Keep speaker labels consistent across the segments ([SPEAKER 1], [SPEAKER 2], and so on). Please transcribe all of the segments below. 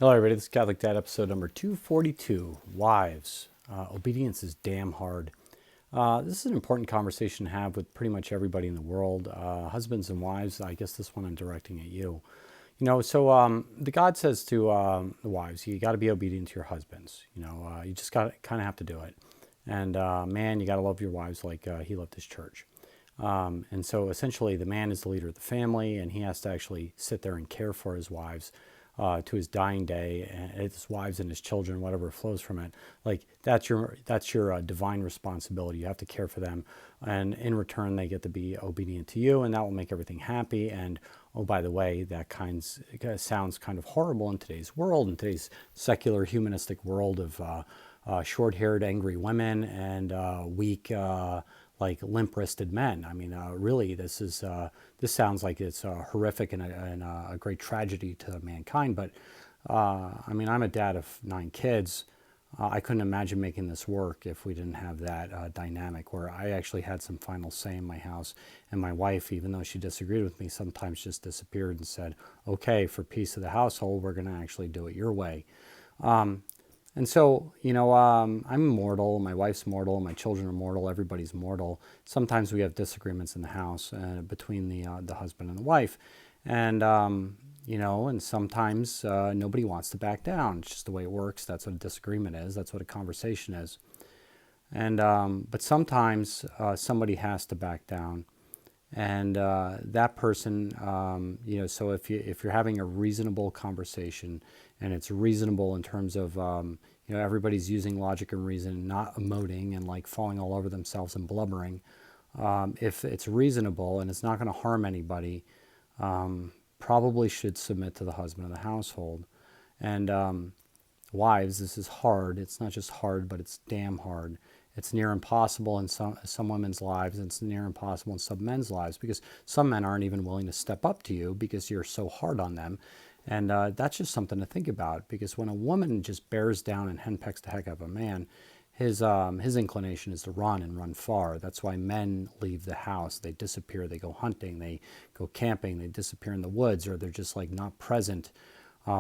[SPEAKER 1] Hello, everybody. This is Catholic Dad, episode number 242. Wives, obedience is damn hard. This is an important conversation to have with pretty much everybody in the world. Husbands and wives, I guess this one I'm directing at you. The God says to the wives, you got to be obedient to your husbands. You just got to kind of have to do it. And man, you got to love your wives like he loved his church. And so essentially, the man is the leader of the family, and he has to actually sit there and care for his wives to his dying day, and his wives and his children, whatever flows from it. Like that's your divine responsibility. You have to care for them, and in return, they get to be obedient to you, and that will make everything happy. And oh, by the way, it sounds kind of horrible in today's world, in today's secular humanistic world of short-haired, angry women and weak. Like limp-wristed men. I mean, really, this sounds like it's horrific and a great tragedy to mankind. But I mean, I'm a dad of 9 kids. I couldn't imagine making this work if we didn't have that dynamic where I actually had some final say in my house, and my wife, even though she disagreed with me, sometimes just disappeared and said, "Okay, for peace of the household, we're going to actually do it your way." And so, I'm mortal, my wife's mortal, my children are mortal, everybody's mortal. Sometimes we have disagreements in the house between the husband and the wife. And sometimes nobody wants to back down. It's just the way it works. That's what a disagreement is. That's what a conversation is. But sometimes somebody has to back down. And that person, so if you're having a reasonable conversation, and it's reasonable in terms of, everybody's using logic and reason, not emoting and like falling all over themselves and blubbering. If it's reasonable and it's not going to harm anybody, probably should submit to the husband of the household. And wives, this is hard. It's not just hard, but it's damn hard. It's near impossible in some women's lives, and it's near impossible in some men's lives, because some men aren't even willing to step up to you because you're so hard on them. And that's just something to think about, because when a woman just bears down and henpecks the heck out of a man, his inclination is to run and run far. That's why men leave the house. They disappear. They go hunting. They go camping. They disappear in the woods, or they're just like not present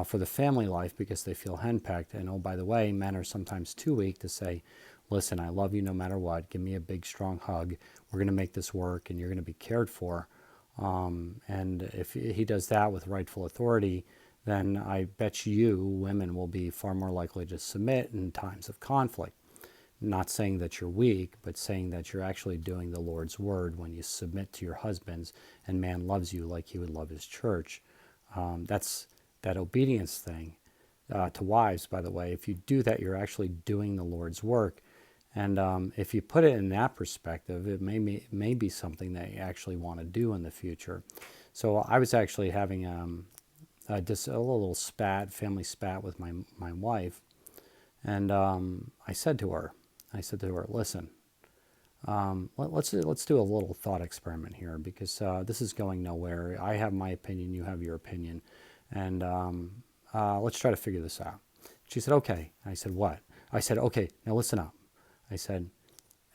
[SPEAKER 1] for the family life because they feel henpecked. And oh, by the way, men are sometimes too weak to say, "Listen, I love you no matter what. Give me a big, strong hug. We're going to make this work, and you're going to be cared for." And if he does that with rightful authority, then I bet you women will be far more likely to submit in times of conflict. Not saying that you're weak, but saying that you're actually doing the Lord's word when you submit to your husbands, and man loves you like he would love his church. That's that obedience thing to wives, by the way. If you do that, you're actually doing the Lord's work. And if you put it in that perspective, it may be something that you actually want to do in the future. So I was actually having just a little family spat with my wife. And I said to her, "Listen, let's do a little thought experiment here, because this is going nowhere. I have my opinion, you have your opinion, and let's try to figure this out." She said, "Okay." I said, "What?" I said, "Okay, now listen up." I said,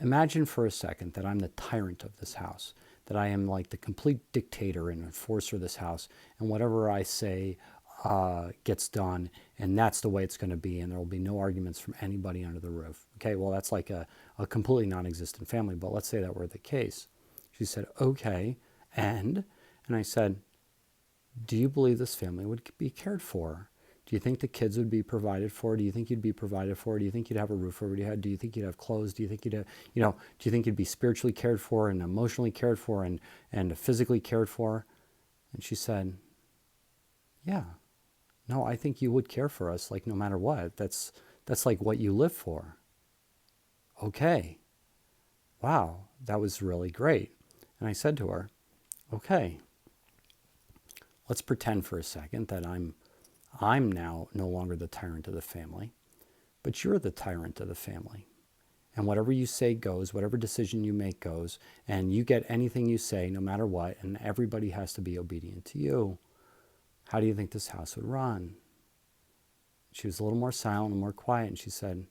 [SPEAKER 1] "Imagine for a second that I'm the tyrant of this house, that I am like the complete dictator and enforcer of this house, and whatever I say gets done, and that's the way it's going to be, and there will be no arguments from anybody under the roof." Okay, well, that's like a completely non-existent family, but let's say that were the case. She said, "Okay, and?" And I said, "Do you believe this family would be cared for? Do you think the kids would be provided for? Do you think you'd be provided for? Do you think you'd have a roof over your head? Do you think you'd have clothes? Do you think you'd have, do you think you'd be spiritually cared for and emotionally cared for and physically cared for?" And she said, "Yeah, no, I think you would care for us, like no matter what. That's like what you live for." Okay, wow, that was really great. And I said to her, "Okay, let's pretend for a second that I'm now no longer the tyrant of the family, but you're the tyrant of the family. And whatever you say goes, whatever decision you make goes, and you get anything you say no matter what, and everybody has to be obedient to you. How do you think this house would run?" She was a little more silent and more quiet, and she said,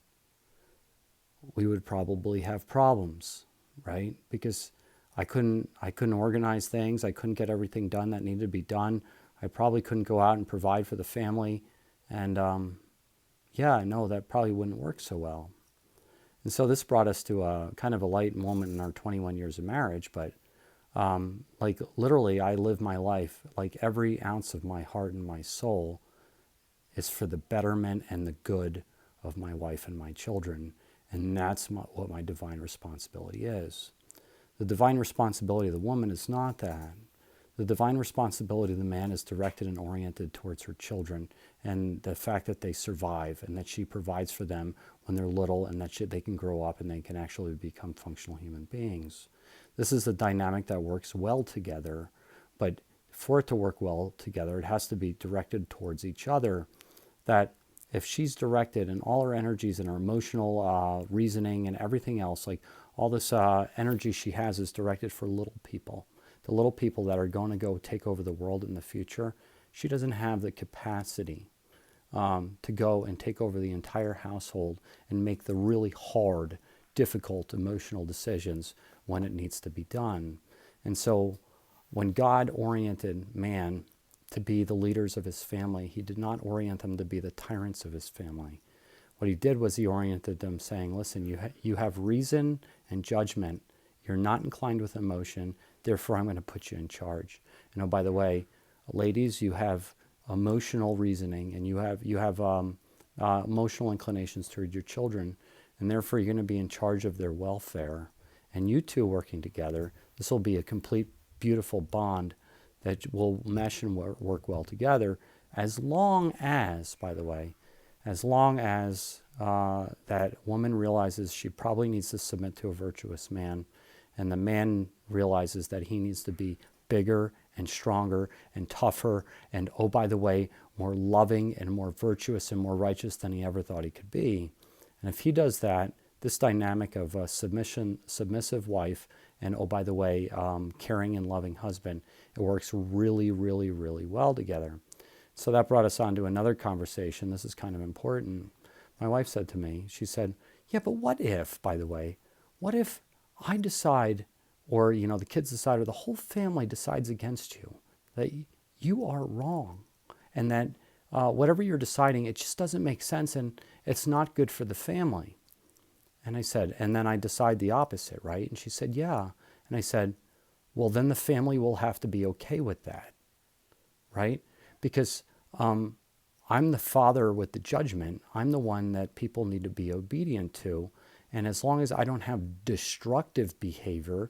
[SPEAKER 1] "We would probably have problems, right? Because I couldn't organize things. I couldn't get everything done that needed to be done. I probably couldn't go out and provide for the family And yeah, no, that probably wouldn't work so well. And so this brought us to a kind of a light moment in our 21 years of marriage. But like literally, I live my life like every ounce of my heart and my soul is for the betterment and the good of my wife and my children. And that's what my divine responsibility is. The divine responsibility of the woman is not that. The divine responsibility of the man is directed and oriented towards her children and the fact that they survive and that she provides for them when they're little and that they can grow up and they can actually become functional human beings. This is a dynamic that works well together, but for it to work well together, it has to be directed towards each other. That if she's directed and all her energies and her emotional reasoning and everything else, like all this energy she has is directed for little people, the little people that are going to go take over the world in the future, she doesn't have the capacity to go and take over the entire household and make the really hard, difficult, emotional decisions when it needs to be done. And so when God oriented man to be the leaders of his family, he did not orient them to be the tyrants of his family. What he did was he oriented them saying, listen, you have reason and judgment. You're not inclined with emotion. Therefore, I'm going to put you in charge. And oh, by the way, ladies, you have emotional reasoning and you have emotional inclinations toward your children. And therefore, you're going to be in charge of their welfare. And you two working together, this will be a complete, beautiful bond that will mesh and work well together, as long as, by the way, as long as that woman realizes she probably needs to submit to a virtuous man, and the man realizes that he needs to be bigger and stronger and tougher and, oh, by the way, more loving and more virtuous and more righteous than he ever thought he could be. And if he does that, this dynamic of a submissive wife and, oh, by the way, caring and loving husband, it works really, really, really well together. So that brought us on to another conversation. This is kind of important. My wife said to me, she said, yeah, but what if, by the way, what if I decide, or, the kids decide, or the whole family decides against you, that you are wrong, and that whatever you're deciding, it just doesn't make sense, and it's not good for the family. And I said, and then I decide the opposite, right? And she said, yeah. And I said, well, then the family will have to be okay with that, right? Because I'm the father with the judgment. I'm the one that people need to be obedient to. And as long as I don't have destructive behavior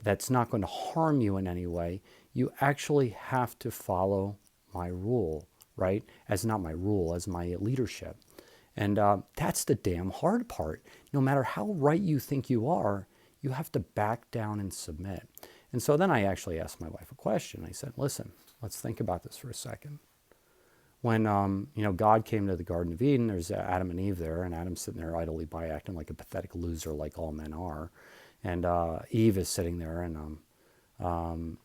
[SPEAKER 1] that's not going to harm you in any way, you actually have to follow my rule, right? As not my rule, as my leadership. And that's the damn hard part. No matter how right you think you are, you have to back down and submit. And so then I actually asked my wife a question. I said, listen, let's think about this for a second. When God came to the Garden of Eden, there's Adam and Eve there, and Adam's sitting there idly by acting like a pathetic loser, like all men are, and Eve is sitting there, and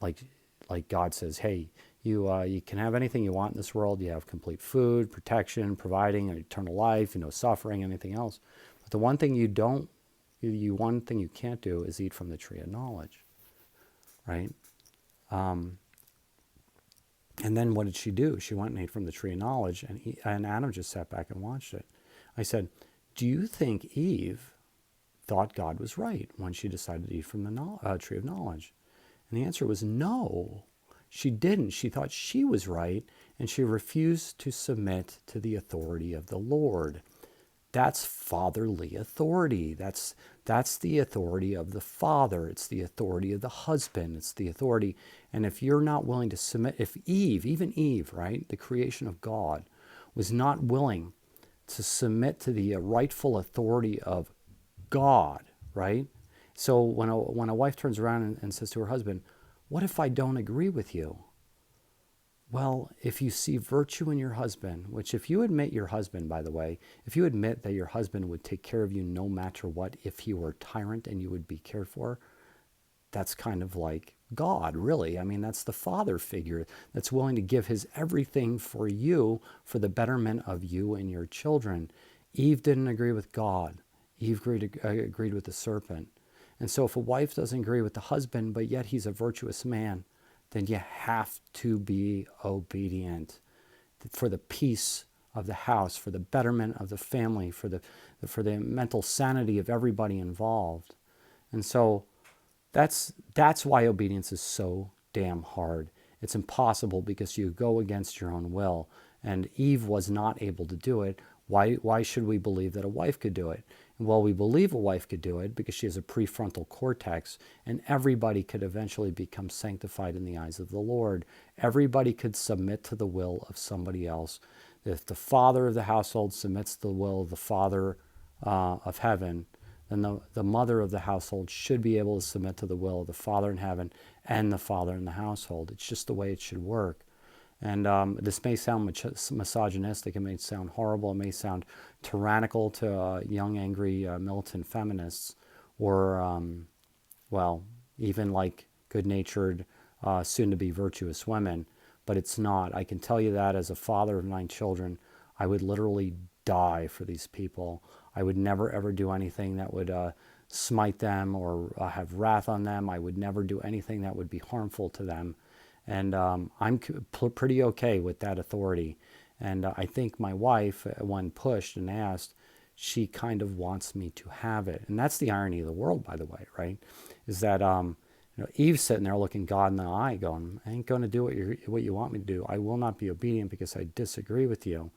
[SPEAKER 1] like God says, hey, you can have anything you want in this world. You have complete food, protection, providing an eternal life, suffering, anything else. But the one thing one thing you can't do is eat from the tree of knowledge, right? And then what did she do? She went and ate from the tree of knowledge, and Adam just sat back and watched it. I said, do you think Eve thought God was right when she decided to eat from the tree of knowledge? And the answer was no, she didn't. She thought she was right, and she refused to submit to the authority of the Lord. That's fatherly authority. That's the authority of the father. It's the authority of the husband. It's the authority. And if you're not willing to submit, if Eve, even Eve, right, the creation of God, was not willing to submit to the rightful authority of God, right? So when a wife turns around and says to her husband, what if I don't agree with you? Well, if you see virtue in your husband, which if you admit your husband, by the way, if you admit that your husband would take care of you no matter what, if he were a tyrant and you would be cared for, that's kind of like God, really. I mean, that's the father figure that's willing to give his everything for you, for the betterment of you and your children. Eve didn't agree with God. Eve agreed with the serpent. And so if a wife doesn't agree with the husband, but yet he's a virtuous man, then you have to be obedient for the peace of the house, for the betterment of the family, for the mental sanity of everybody involved. And so that's why obedience is so damn hard. It's impossible because you go against your own will. And Eve was not able to do it. Why should we believe that a wife could do it? Well, we believe a wife could do it because she has a prefrontal cortex, and everybody could eventually become sanctified in the eyes of the Lord. Everybody could submit to the will of somebody else. If the father of the household submits to the will of the Father of heaven, then the mother of the household should be able to submit to the will of the Father in heaven and the father in the household. It's just the way it should work. And this may sound misogynistic, it may sound horrible, it may sound tyrannical to young, angry, militant feminists, or, well, even like good-natured, soon-to-be virtuous women, but it's not. I can tell you that as a father of 9 children, I would literally die for these people. I would never, ever do anything that would smite them or have wrath on them. I would never do anything that would be harmful to them. And I'm pretty okay with that authority. And I think my wife, when pushed and asked, she kind of wants me to have it. And that's the irony of the world, by the way, right? Is that Eve's sitting there looking God in the eye going, I ain't going to do what you want me to do. I will not be obedient because I disagree with you.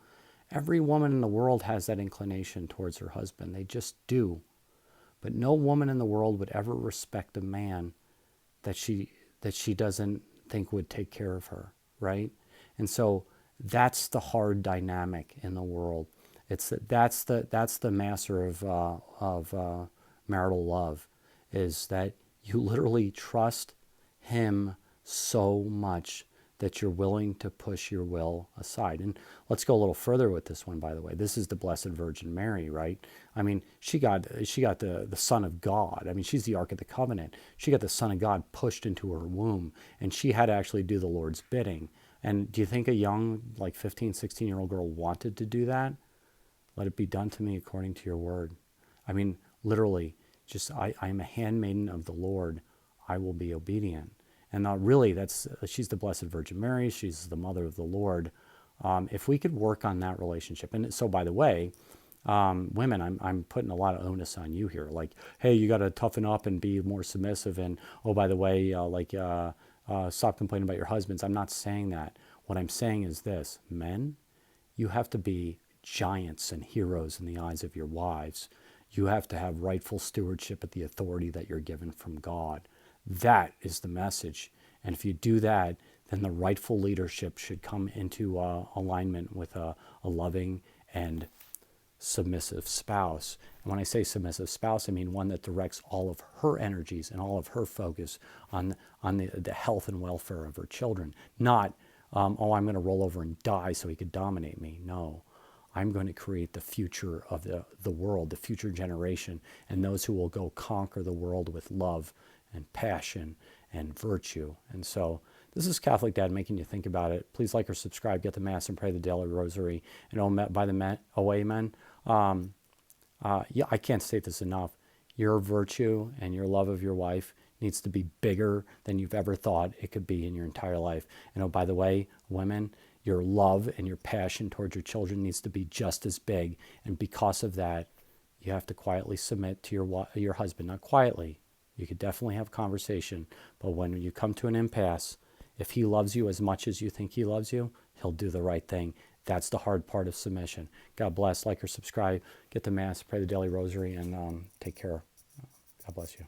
[SPEAKER 1] Every woman in the world has that inclination towards her husband. They just do. But no woman in the world would ever respect a man that she doesn't think would take care of her, right? And so that's the hard dynamic in the world. That's the master of marital love, is that you literally trust him so much that you're willing to push your will aside. And let's go a little further with this one, by the way. This is the Blessed Virgin Mary, right? I mean, she got the Son of God. I mean, she's the Ark of the Covenant. She got the Son of God pushed into her womb, and she had to actually do the Lord's bidding. And do you think a young, like 15, 16-year-old girl wanted to do that? Let it be done to me according to your word. I mean, literally, just I'm a handmaiden of the Lord. I will be obedient. And really, she's the Blessed Virgin Mary. She's the mother of the Lord. If we could work on that relationship. And so, by the way, women, I'm putting a lot of onus on you here. Like, hey, you got to toughen up and be more submissive. And, oh, by the way, stop complaining about your husbands. I'm not saying that. What I'm saying is this. Men, you have to be giants and heroes in the eyes of your wives. You have to have rightful stewardship at the authority that you're given from God. That is the message. And if you do that, then the rightful leadership should come into alignment with a loving and submissive spouse. And when I say submissive spouse, I mean one that directs all of her energies and all of her focus on the health and welfare of her children. Not, I'm going to roll over and die so he could dominate me. No. I'm going to create the future of the world, the future generation, and those who will go conquer the world with love and passion and virtue. And so this is Catholic Dad making you think about it. Please like or subscribe, get the Mass, and pray the daily rosary. And by the men, amen. I can't state this enough. Your virtue and your love of your wife needs to be bigger than you've ever thought it could be in your entire life. And oh, by the way, women, your love and your passion towards your children needs to be just as big. And because of that, you have to quietly submit to your husband. Not quietly. You could definitely have conversation. But when you come to an impasse, if he loves you as much as you think he loves you, he'll do the right thing. That's the hard part of submission. God bless. Like or subscribe. Get the Mass. Pray the daily rosary. And take care. God bless you.